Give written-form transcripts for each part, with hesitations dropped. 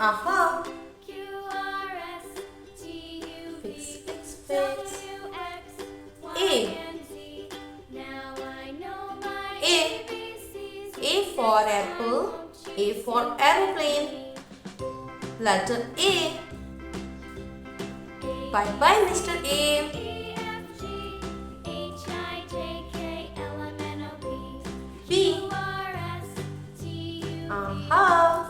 Aha. Fix, fix, fix. A. A. A for apple. A for aeroplane. Letter A. Bye bye, Mr. A. B. Aha.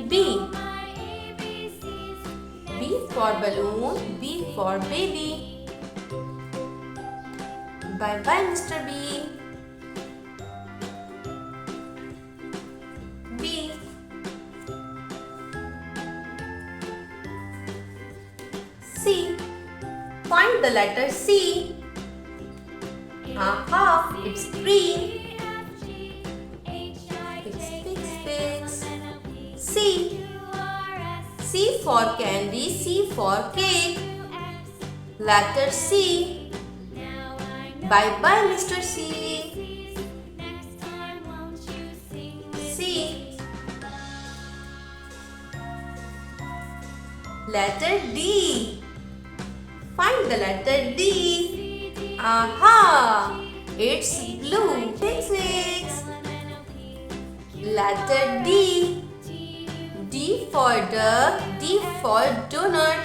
B. B for balloon. B for baby. Bye bye, Mr. B. B. C. Find the letter C. Aha, it's green. Fix, fix, fix. C. C for candy, C for cake. Letter C. Bye bye, Mr. C. C. Letter D. Find the letter D. Aha! It's blue. Fix, fix. Letter D. D for duck, D for donut.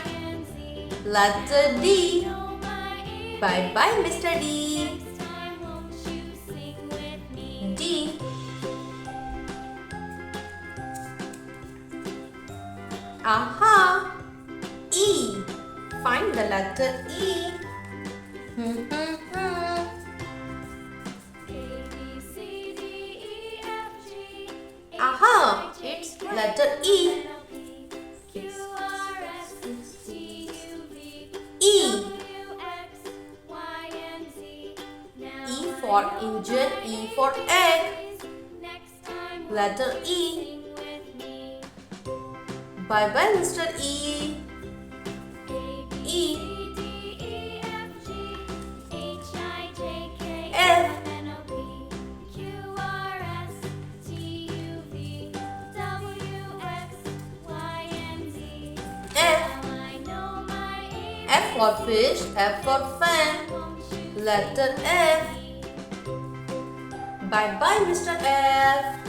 Letter D. Bye bye, Mr. D. D. Aha! E. Find the letter E. Aha! It's letter E. E. E for engine, E for egg. Letter E. Bye bye, Mr. E. E. F. F for fish, F for fan. Letter F. Bye bye, Mr. F.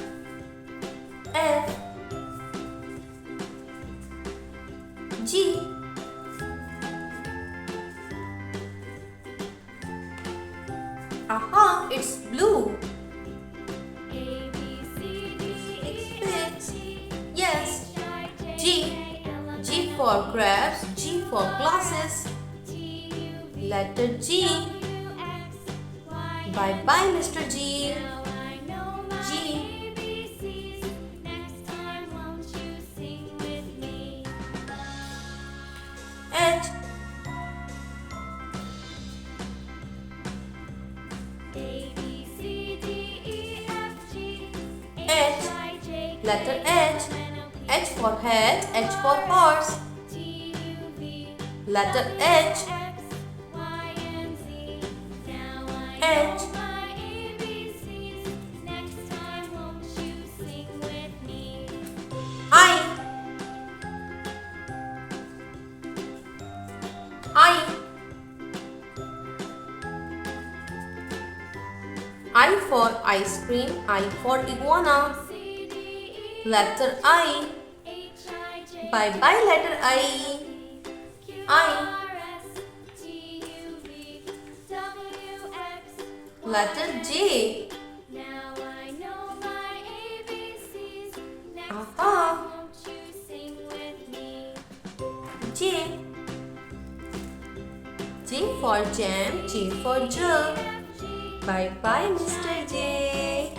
F. G. Aha, it's blue. Yes. G. G for crabs, G for glasses. Letter G. Bye bye, Mr. G. G. H. H. Letter H. H for hat, H for horse. Letter H. H. I. I for ice cream, I for iguana. Letter I. Bye bye, letter I. I. Letter J. Aha. J. J for jam, J for jug. Bye bye, Mr. J.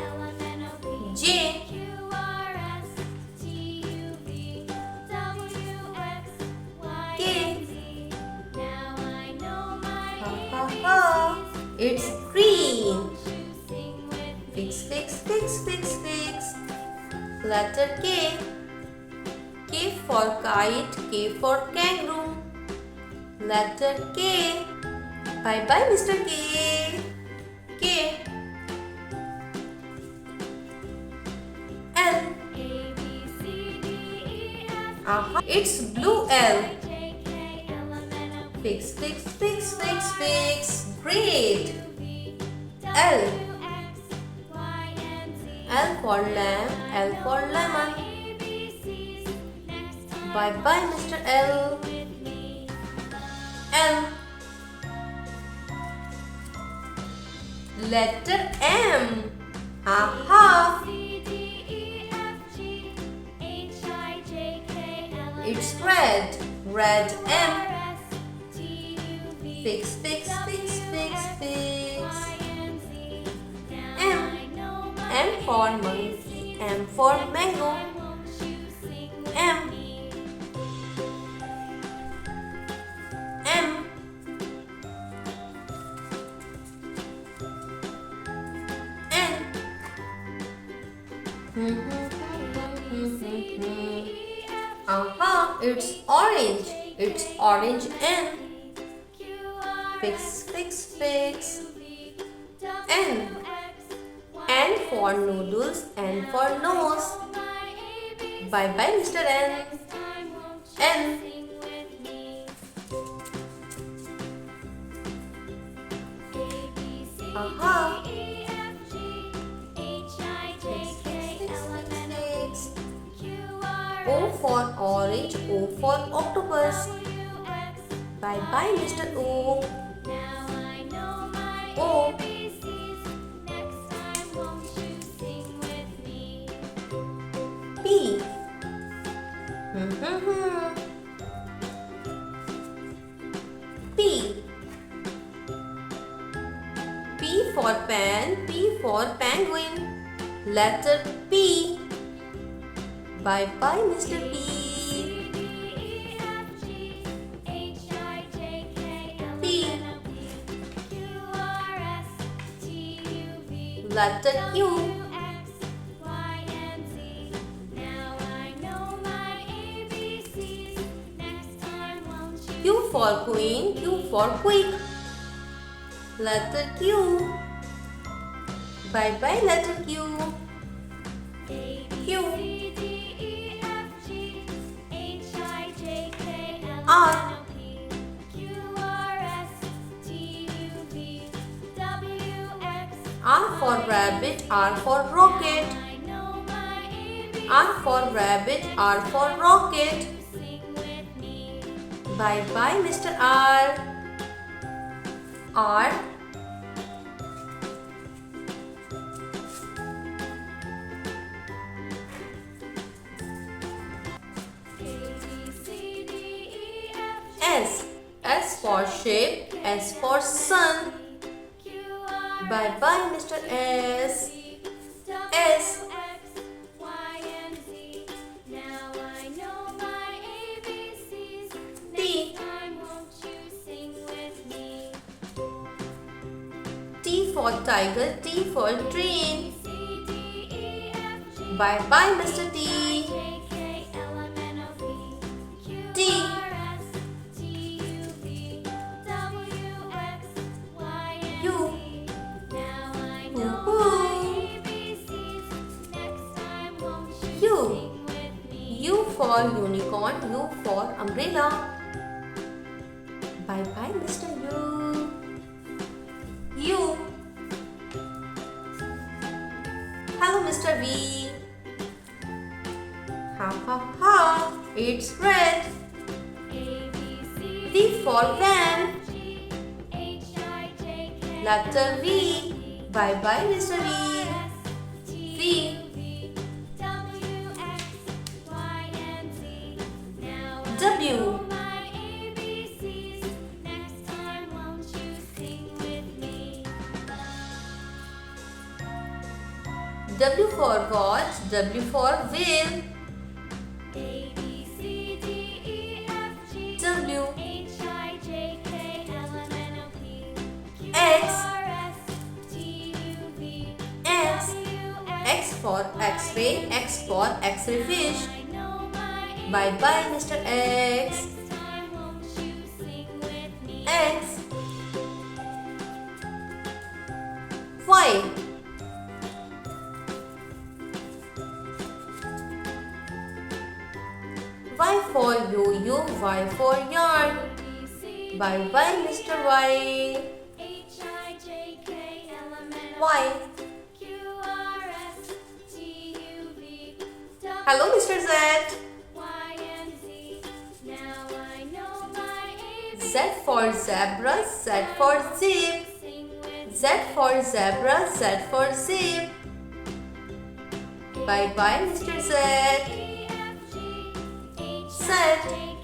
J. K. It's green. Fix, fix, fix, fix, fix. Letter K. K for kite, K for kangaroo. Letter K. Bye bye, Mr. K. K. Aha, it's blue L. Fix, fix, fix, fix, fix. Great. L. L for lamb, L for lemon. Bye bye, Mr. L. M. Letter M. Aha. It's red. Red M. Fix, fix, fix, fix, fix. M. M for monkey. M for mango. M. M. N. Aha, it's orange. It's orange N. Fix, fix, fix. N. N for noodles, N for nose. Bye bye, Mr. N. N. Aha. O for orange, O for octopus. Bye bye, Mr. O. O. P. P. P for pen, P for penguin. Letter P. Bye bye, Mr. P. P. Letter Q. Q for queen, Q for quick. Letter Q. Bye bye, letter Q. Q. R. R for rabbit, R for rocket. R for rabbit, R for rocket. Bye bye, Mr. R. R. S. S for shape, S for sun. Bye bye, Mr. S. S. T. T for tiger, T for train. Bye bye, Mr. T. T. U. U. U for unicorn, U for umbrella. Bye bye, Mr. U. U. Hello, Mr. V. Ha ha ha, it's red. V for van. Letter V. Bye bye, Mr. V. V. W. W for watch, W for whale. W. X. X. X for X-ray, X for X-ray fish. Bye bye, Mr. X. X. Y. Y for yo-yo, Y for yarn. Bye bye, Mr. Y. Y. Hello, Mr. Z. Z for zebra, Z for zip. Z for zebra, Z for zip. Bye bye, Mr. Z. Z.